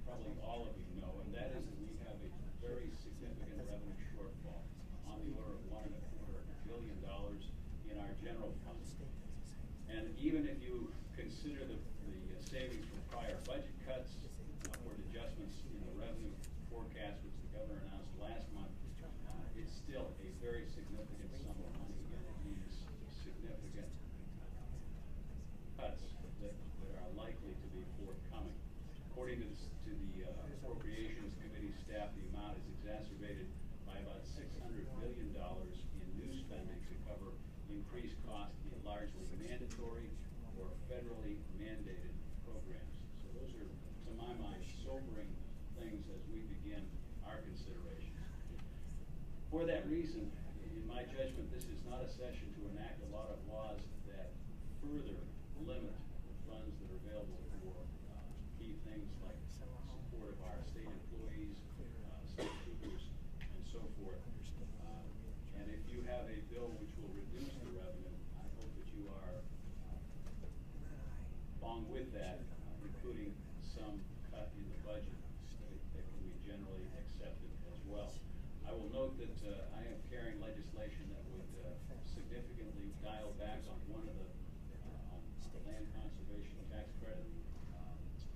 probably all of you know, and that is that we have a very significant revenue shortfall on the order of $1.25 billion in our general fund. And even if you consider the savings from prior budget cuts, upward adjustments in the revenue forecast, which the governor announced last month, it's still a very significant sum of money, and it means significant cuts that are likely to be forthcoming. According to the Appropriations Committee staff, the amount is exacerbated by about $600 million in new spending to cover increased costs in largely mandatory or federally mandated programs. So those are, to my mind, sobering things as we begin our considerations. For that reason, in my judgment, this is not a session to enact a lot of laws that further limit the funds that are available for key things like support of our state employees, state troopers, and so forth. And if you have a bill which will reduce the revenue, I hope that you are along with that, including some cut in the budget that can be generally accepted as well. I will note that I am carrying legislation that would significantly dial back on one of the land conservation tax credit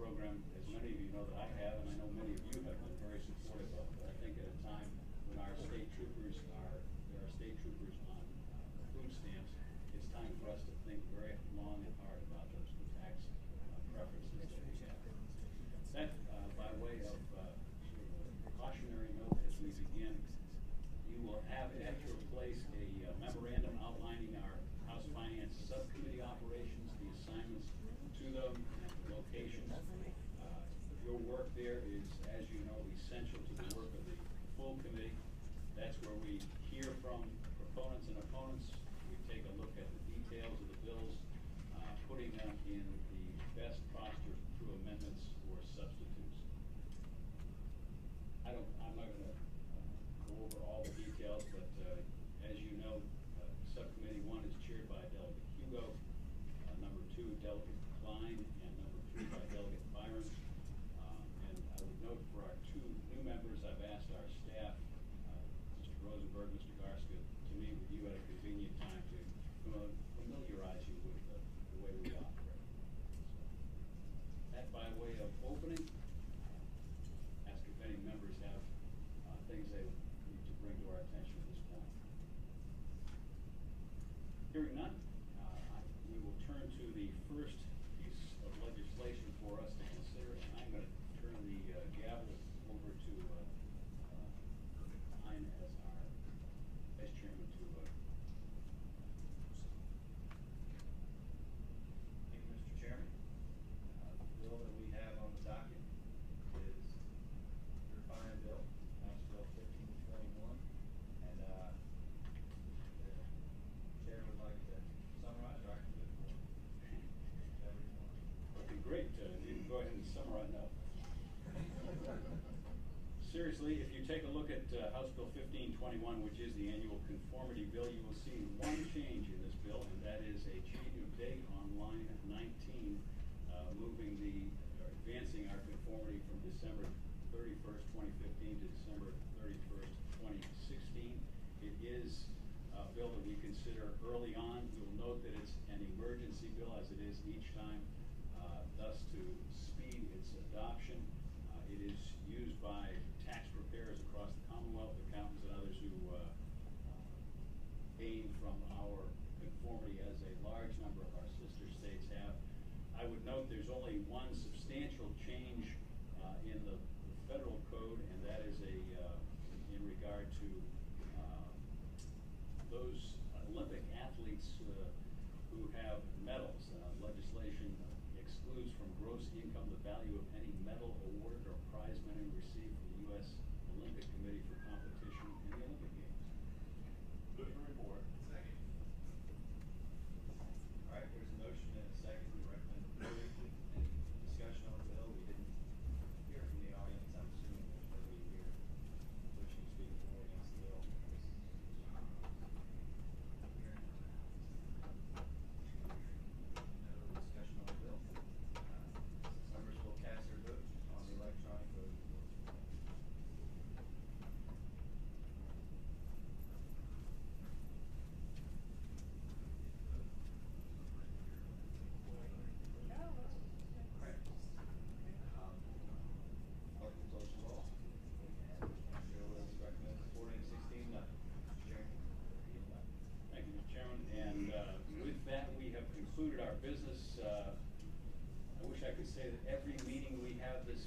program, as many of you know that I have, and I know many of you have been very supportive of. But I think at a time when our state troopers there are state troopers on food stamps, it's time for us to think very long and hard about those tax preferences that we have. That, by way of cautionary note as we begin, you will have at your place a memorandum outlining our House Finance Subcommittee operations, the assignments to them, and the locations. Your work there is, as you know, essential to the work of the full committee. That's where we hear from proponents and opponents. We take a look at the details of the bills, putting them in the best posture through amendments or substitutes. I'm not going to go over all the details, but as you know, Subcommittee 1 is chaired by Delegate Hugo, number 2, Delegate Klein, and number 3 by Delegate Byron. And I would note for our 2 new members, I've asked our staff, Mr. Rosenberg, Mr. Garska, to meet with you at a convenient time to familiarize you with the way we operate. So, that by way of opening. Ask if any members have things they need to bring to our attention at this point. Hearing none, we will turn to the first piece of legislation for us to consider, and I'm going to turn the gavel over to Hein as our Vice Chairman to Thank you, Mr. Chairman. The bill that we have on the docket is your fine bill, House Bill 1521, and the chair would like to summarize, or I can do it for you. Okay, great. You can go ahead and summarize now. Seriously, if you take a look at House Bill 1521, which is the annual conformity bill, you will see one change in this bill, and that is a change of date on line 19, advancing our conformity from December 31st, 2015 to December 31st, 2016. It is a bill that we consider early on. You'll note that it's an emergency bill, as it is each time, thus to speed its adoption. It is used by tax preparers across the Commonwealth, accountants and others who gain from our conformity as a large number of our sister states have. I would note there's only one substantial change in the federal code, and that is in regard to those Olympic athletes who have medals. Legislation excludes from gross income the value of any medal awarded or prize money received from the U.S. Olympic Committee for competition in the Olympic Games. Move the report. Second. All right, there's a motion and a second. We recommend approval. Any discussion on the bill? We didn't hear from the audience. I'm assuming there's nobody here wishing to speak for or against the bill. No discussion on the bill. Members will cast their vote on concluded our business. I wish I could say that every meeting we have this